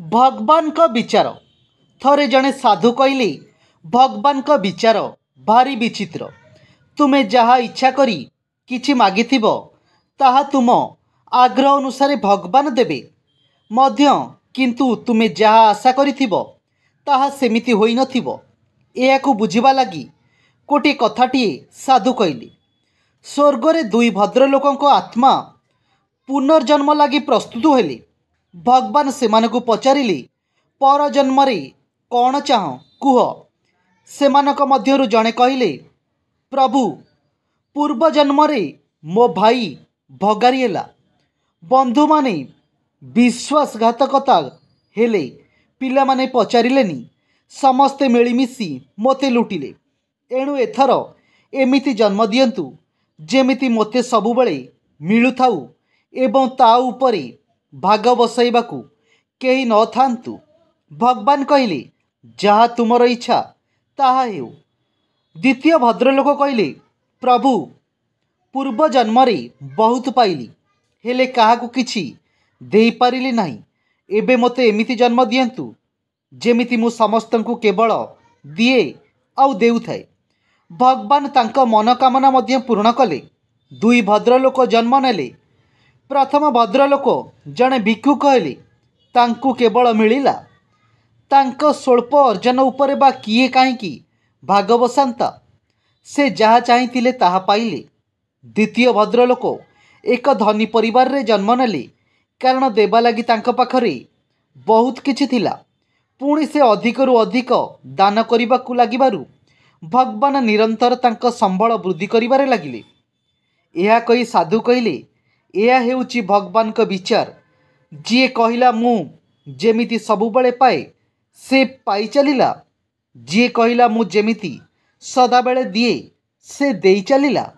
भगवान का विचार थरे जड़े साधु कहले भगवान का विचार भारी विचित्र। तुमे जहा इच्छा करी किछि मागिथिबो ताहा तुम आग्रह अनुसार भगवान देबे मध्य, किंतु तुमे जहा आशा करिथिबो ताहा सेमिति होई नथिबो। एहाकु बुझिबा लागि कोटे कथाटिए साधु कहले। स्वर्गरे दुई भद्रलोकଙ୍କ आत्मा पुनर्जन्म लागि प्रस्तुत हेले। भगवान सेमानकु पचारिले, पर जन्मरे कौन चाह कुह। सेमानक मध्यरु जणे कहले, प्रभु पूर्व जन्मरे मो भाई भगारी हेला। बंधु माने विश्वासघातकता हेले। पिला माने पचारिलेनी, समस्ते मिलिमिशि मोते लुटिले। एणु एथर एमिति जन्म दियंतु जेमिति मोते सबुबले मिलुथाउ एवं ता उपरे भाग बसाइबाकू केही न थांतु। भगवान कहले, जहा तुमर इच्छा ताहा हेउ। द्वितीय भद्रलोक कहले, प्रभु पूर्व जन्मरे बहुत पाइली हेले काहाकू किछि देई पारिली नाही। एबे मते एमिति जन्म दियंतु जेमिति मु समस्तंकु केवल दिए आउ देउथाए। भगवान तांका मनोकामना मध्य पूर्ण कले। दुई भद्रलोक जन्म नेले। प्रथम भद्रलोक जड़े भिक्षुक हेले। तांकु केवल मिलिला। तांको स्वल्प अर्जन उपरे बा किए काहींकी भाग बसांता। से जहा चाहिथिले ताहा पाइले। द्वितीय भद्रलोक एक धनी परिवार रे जन्म नेले, कारण देबा लागि तांको पाखरे बहुत किछि थिला। पुणी से अधिकरु अधिक दान करिबाकू लागिबारु भगवान निरंतर तांको संबल वृद्धि करिबारे लागिले। एहा कही साधु कहले, एहा हेउची भगवान का विचार। जी कहला मु जेमिति सबुबले पाए से पाई चलिला। जी कहला मु जेमिति सदाबेले दिए से देई चलिला।